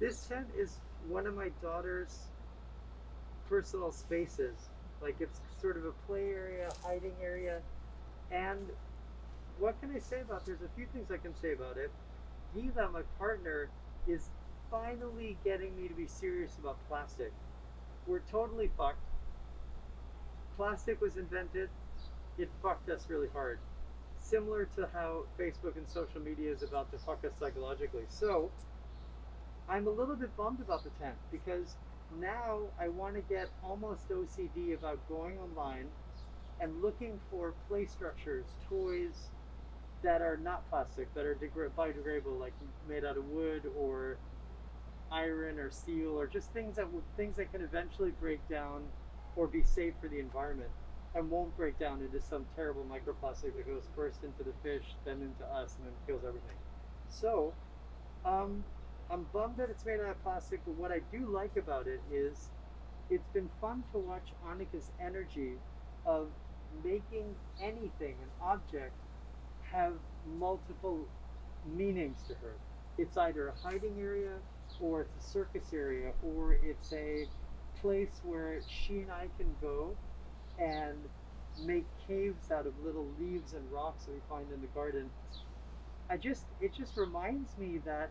This tent is one of my daughter's personal spaces. Like it's sort of a play area, hiding area, and what can I say about? There's a few things I can say about it. Viva, my partner, is finally getting me to be serious about plastic. We're totally fucked. Plastic was invented. It fucked us really hard. Similar to how Facebook and social media is about to fuck us psychologically. So I'm a little bit bummed about the tent because now I want to get almost OCD about going online and looking for play structures, toys that are not plastic, that are biodegradable, like made out of wood or iron or steel, or just things that can eventually break down or be safe for the environment and won't break down into some terrible microplastic that goes first into the fish, then into us, and then kills everything. So um, I'm bummed that it's made out of plastic, but what I do like about it is it's been fun to watch Annika's energy of making anything, an object, have multiple meanings to her. It's either a hiding area, or it's a circus area, or it's a place where she and I can go and make caves out of little leaves and rocks that we find in the garden. It just reminds me that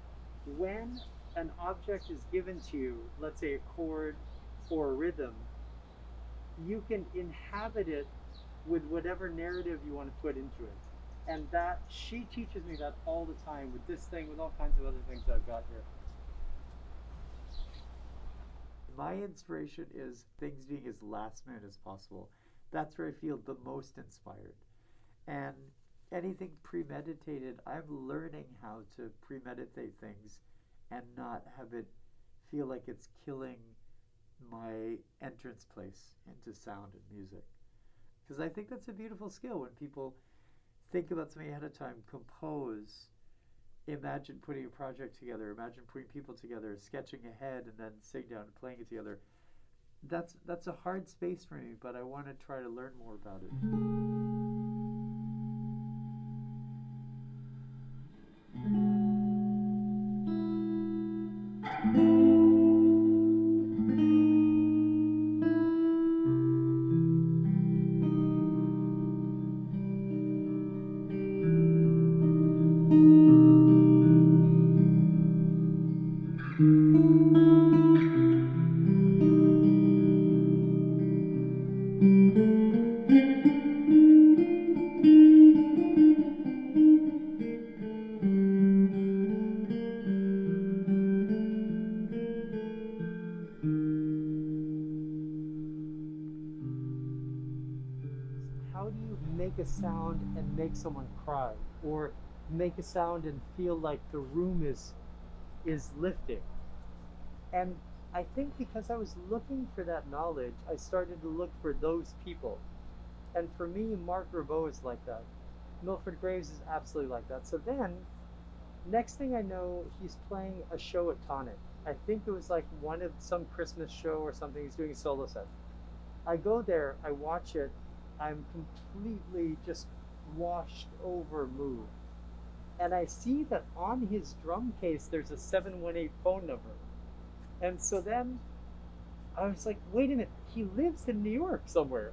when an object is given to you, let's say a chord or a rhythm, you can inhabit it with whatever narrative you want to put into it. And that she teaches me that all the time with this thing, with all kinds of other things I've got here. My inspiration is things being as last minute as possible. That's where I feel the most inspired. And anything premeditated, I'm learning how to premeditate things and not have it feel like it's killing my entrance place into sound and music. Because I think that's a beautiful skill when people think about something ahead of time, compose, imagine putting a project together, imagine putting people together, sketching ahead, and then sitting down and playing it together. That's a hard space for me, but I want to try to learn more about it. How do you make a sound and make someone cry, or make a sound and feel like the room is lifting? And I think because I was looking for that knowledge, I started to look for those people. And for me, Mark Ribot is like that. Milford Graves is absolutely like that. So then, next thing I know, he's playing a show at Tonic. I think it was like one of some Christmas show or something. He's doing a solo set. I go there, I watch it, I'm completely just washed over, moved. And I see that on his drum case there's a 718 phone number. And so then I was like, wait a minute, he lives in New York somewhere.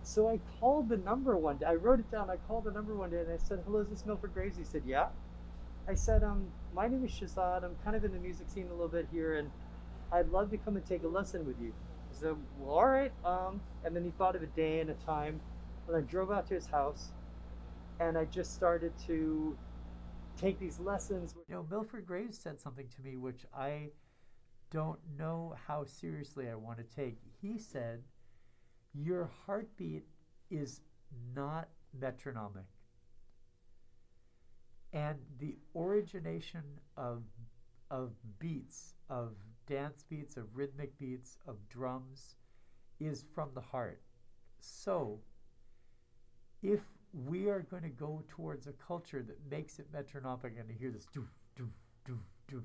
So I called the number one day. I wrote it down. I called the number one day and I said, hello, is this Milford Graves? He said, yeah. I said, my name is Shahzad. I'm kind of in the music scene a little bit here, and I'd love to come and take a lesson with you. He said, well, all right. And then he thought of a day and a time. And I drove out to his house, and I just started to take these lessons. You know, Milford Graves said something to me which I don't know how seriously I want to take. He said, your heartbeat is not metronomic. And the origination of beats, of dance beats, of rhythmic beats, of drums is from the heart. So if we are going to go towards a culture that makes it metronomic and to hear this doo, doo, doo, doo,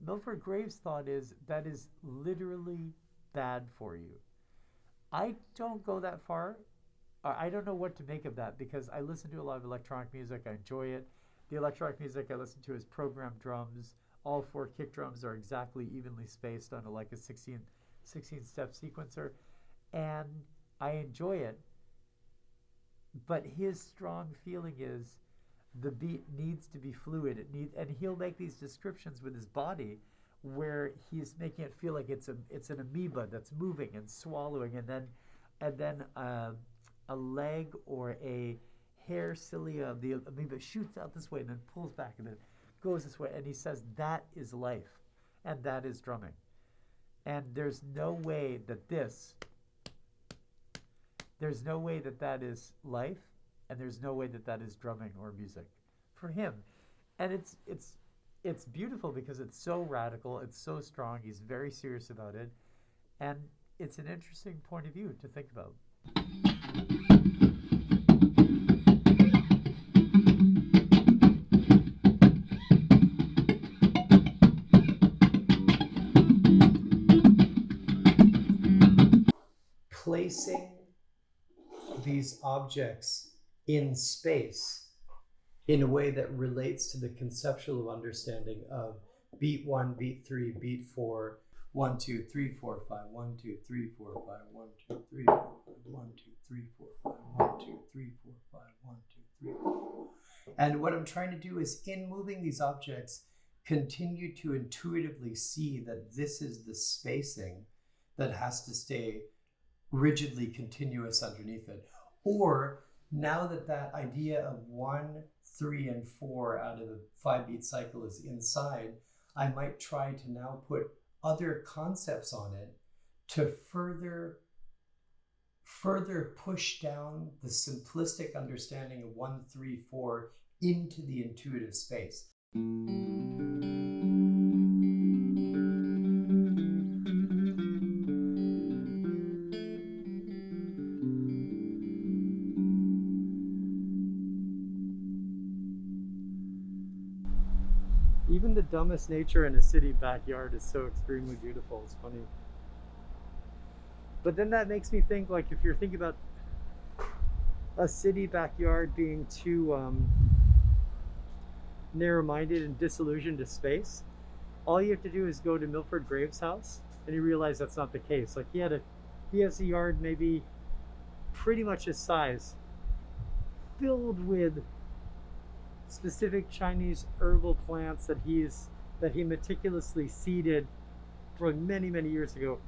Milford Graves' thought is that is literally bad for you. I don't go that far. I don't know what to make of that because I listen to a lot of electronic music. I enjoy it. The electronic music I listen to is programmed drums, all 4 kick drums are exactly evenly spaced on like a 16-step sequencer, and I enjoy it. But his strong feeling is the beat needs to be fluid. And he'll make these descriptions with his body where he's making it feel like it's an amoeba that's moving and swallowing, and then a leg or a hair cilia of the amoeba shoots out this way and then pulls back and then goes this way. And he says that is life, and that is drumming. And there's no way that that is life, and there's no way that that is drumming or music for him. And it's beautiful because it's so radical, it's so strong, he's very serious about it, and it's an interesting point of view to think about. Placing these objects in space in a way that relates to the conceptual understanding of beat 1, beat 3, beat 4, 1, 2, 3, 4, 5, 1, 2, 3, 4, 5, 1, 2, 3, 4, 5, 1, 2, 3, 4, 5, 1, 2, 3, 4, 5, 1, 2, 3, 4. And what I'm trying to do is, in moving these objects, continue to intuitively see that this is the spacing that has to stay rigidly continuous underneath it. Or now that idea of 1, 3, and 4 out of the 5-beat cycle is inside, I might try to now put other concepts on it to further push down the simplistic understanding of 1, 3, 4 into the intuitive space. Even the dumbest nature in a city backyard is so extremely beautiful. It's funny. But then that makes me think, like, if you're thinking about a city backyard being too narrow-minded and disillusioned to space, all you have to do is go to Milford Graves' house and you realize that's not the case. Like, he has a yard maybe pretty much his size, filled with specific Chinese herbal plants that he meticulously seeded from many, many years ago.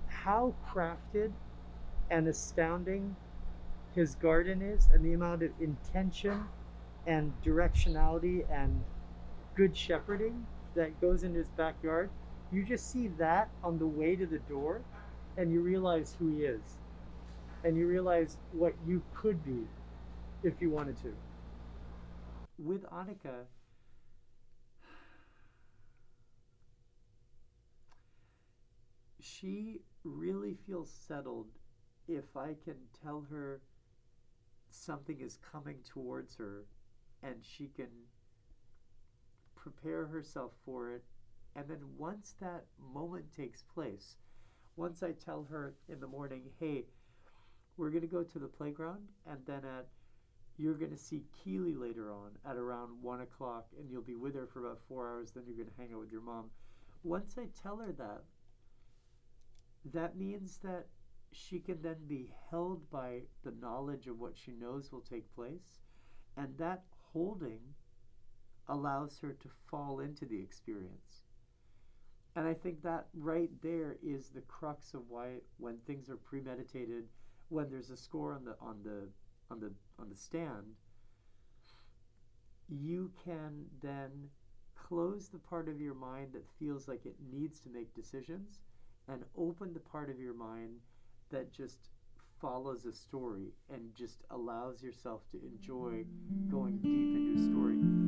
How crafted and astounding his garden is, and the amount of intention and directionality and good shepherding that goes into his backyard. You just see that on the way to the door, and you realize who he is, and you realize what you could be if you wanted to. With Annika, she really feels settled if I can tell her something is coming towards her and she can prepare herself for it. And then once that moment takes place, once I tell her in the morning, hey, we're going to go to the playground, and then you're going to see Keely later on at around 1 o'clock, and you'll be with her for about 4 hours, then you're going to hang out with your mom. Once I tell her that means that she can then be held by the knowledge of what she knows will take place, and that holding allows her to fall into the experience. And I think that right there is the crux of why, when things are premeditated, when there's a score on the stand, you can then close the part of your mind that feels like it needs to make decisions and open the part of your mind that just follows a story and just allows yourself to enjoy going deep into a story.